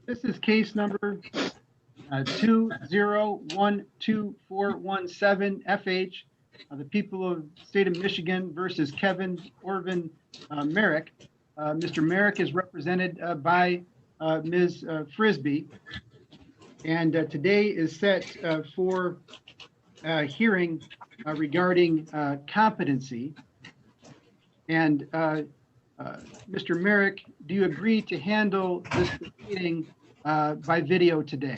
This is case number 2012417 FH. The people of the state of Michigan versus Kevin Orvin Merrick. Mr. Merrick is represented by Ms. Frisbee. And today is set for hearing regarding competency. And Mr. Merrick, do you agree to handle this proceeding by video today?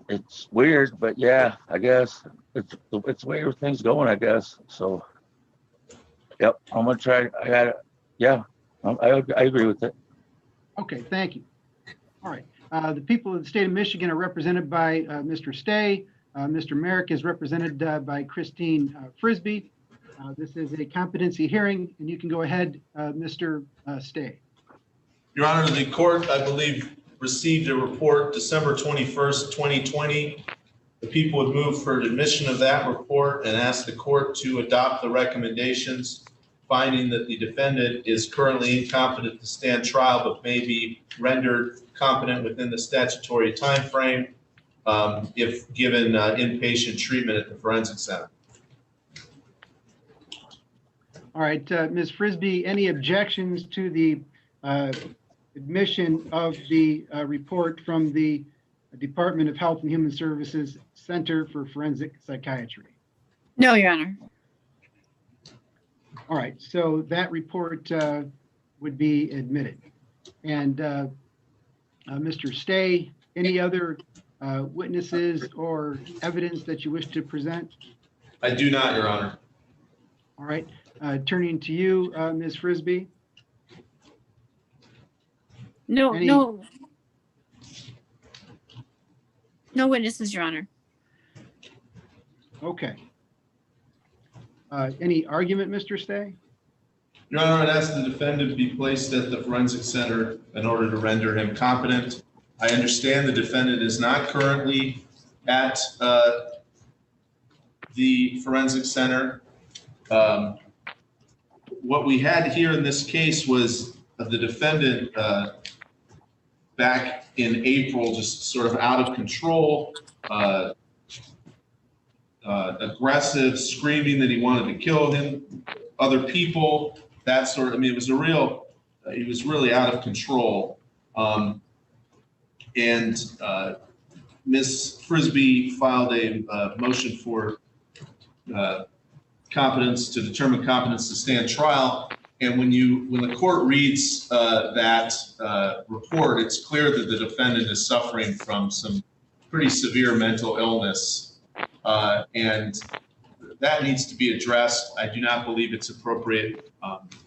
It's weird, but yeah, I guess it's the way everything's going, I guess. So, yep, I'm gonna try. I got it. Yeah, I agree with it. Okay, thank you. All right. The people of the state of Michigan are represented by Mr. Stay. Mr. Merrick is represented by Christine Frisbee. This is a competency hearing, and you can go ahead, Mr. Stay. Your Honor, the court, I believe, received a report December 21st, 2020. The people would move for admission of that report and ask the court to adopt the recommendations, finding that the defendant is currently incompetent to stand trial, but may be rendered competent within the statutory time frame if given inpatient treatment at the forensic center. All right, Ms. Frisbee, any objections to the admission of the report from the Department of Health and Human Services Center for Forensic Psychiatry? No, Your Honor. All right, so that report would be admitted. And Mr. Stay, any other witnesses or evidence that you wish to present? I do not, Your Honor. All right, turning to you, Ms. Frisbee. No, Any- no. No witnesses, Your Honor. Okay. Any argument, Mr. Stay? Your Honor, I'd ask the defendant be placed at the forensic center in order to render him competent. I understand the defendant is not currently at the forensic center. What we had here in this case was the defendant back in April, just sort of out of control, aggressive, screaming that he wanted to kill him, other people, that sort of, I mean, it was a real, he was really out of control. Ms. Frisbee filed a motion for competence, to determine competence to stand trial. And when the court reads that report, it's clear that the defendant is suffering from some pretty severe mental illness, and that needs to be addressed. I do not believe it's appropriate,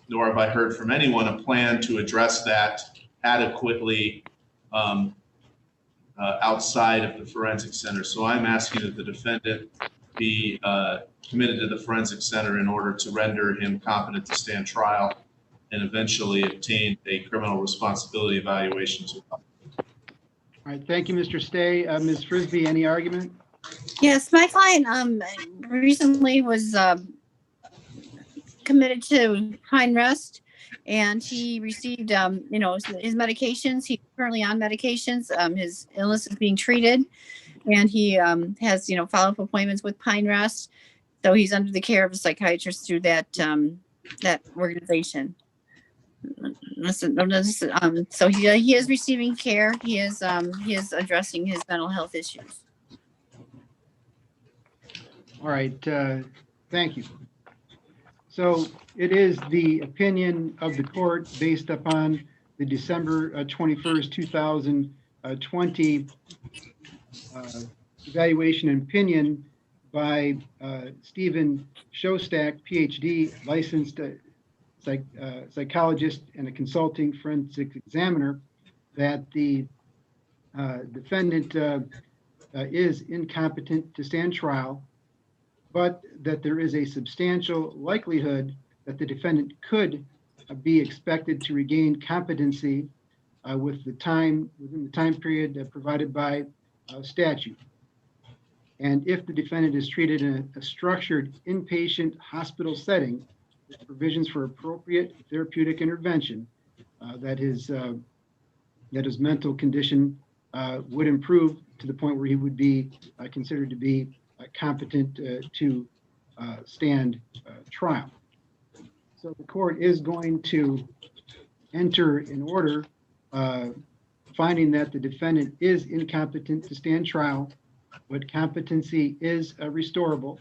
nor have I heard from anyone a plan to address that adequately outside of the forensic center. So I'm asking that the defendant be committed to the forensic center in order to render him competent to stand trial and eventually obtain a criminal responsibility evaluation. All right, thank you, Mr. Stay. Ms. Frisbee, any argument? Yes, my client recently was committed to Pine Rest, and he received, his medications. He's currently on medications. His illness is being treated, and he has, follow-up appointments with Pine Rest. So he's under the care of a psychiatrist through that that organization. So he is receiving care. He is addressing his mental health issues. All right, thank you. So it is the opinion of the court based upon the December 21st, 2020 evaluation and opinion by Stephen Shostak, PhD, licensed psychologist and a consulting forensic examiner, that the defendant is incompetent to stand trial, but that there is a substantial likelihood that the defendant could be expected to regain competency within the time period provided by statute. And if the defendant is treated in a structured inpatient hospital setting, with provisions for appropriate therapeutic intervention, that his mental condition would improve to the point where he would be considered to be competent to stand trial. So the court is going to enter an order finding that the defendant is incompetent to stand trial, but competency is restorable.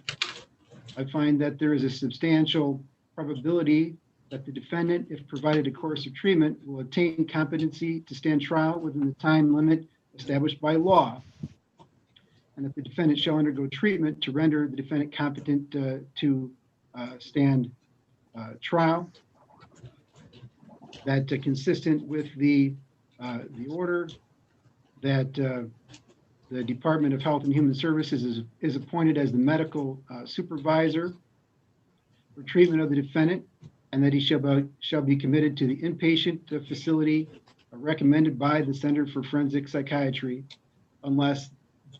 I find that there is a substantial probability that the defendant, if provided a course of treatment, will attain competency to stand trial within the time limit established by law, and that the defendant shall undergo treatment to render the defendant competent to stand trial. That consistent with the order that the Department of Health and Human Services is appointed as the medical supervisor for treatment of the defendant, and that he shall be committed to the inpatient facility recommended by the Center for Forensic Psychiatry, unless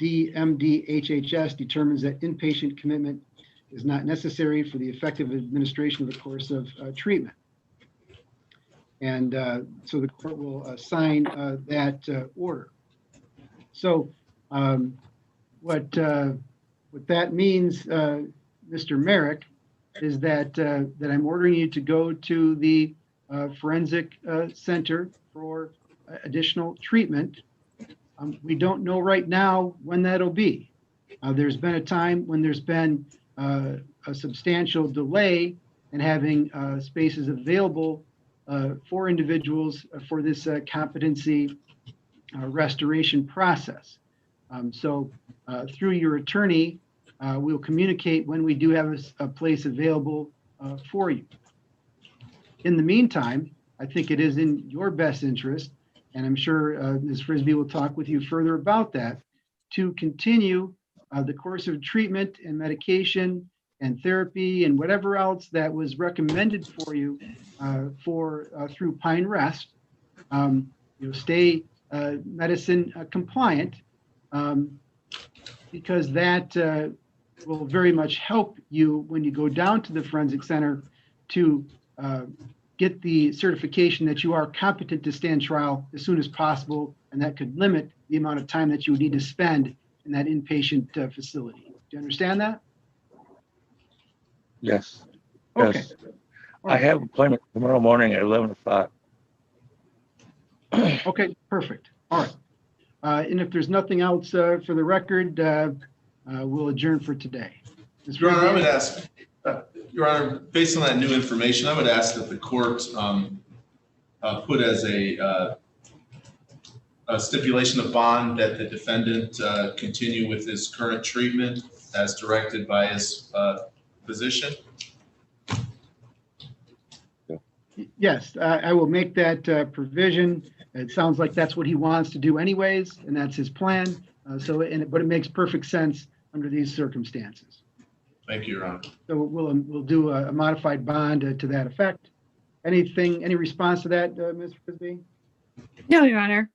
DMDHHS determines that inpatient commitment is not necessary for the effective administration of the course of treatment. And so the court will sign that order. So what that means, Mr. Merrick, is that I'm ordering you to go to the forensic center for additional treatment. We don't know right now when that'll be. There's been a time when there's been a substantial delay in having spaces available for individuals for this competency restoration process. So through your attorney, we'll communicate when we do have a place available for you. In the meantime, I think it is in your best interest, and I'm sure Ms. Frisbee will talk with you further about that, to continue the course of treatment and medication and therapy and whatever else that was recommended for you through Pine Rest. Stay medicine compliant, because that will very much help you when you go down to the forensic center to get the certification that you are competent to stand trial as soon as possible, and that could limit the amount of time that you would need to spend in that inpatient facility. Do you understand that? Yes. Okay. Yes. All I right. have an appointment tomorrow morning at 11 o'clock. Okay, perfect. All right. And if there's nothing else for the record, we'll adjourn for today. Ms. Your Honor, I Frisbee? would ask, Your Honor, based on that new information, I would ask that the court put as a stipulation of bond that the defendant continue with his current treatment as directed by his physician. Yes, I will make that provision. It sounds like that's what he wants to do anyways, and that's his plan. But it makes perfect sense under these circumstances. Thank you, Your Honor. So we'll do a modified bond to that effect. Any response to that, Ms. Frisbee? No, Your Honor.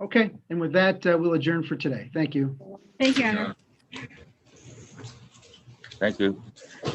Okay, and with that, we'll adjourn for today. Thank you. Thank you, Your Honor. Thank you.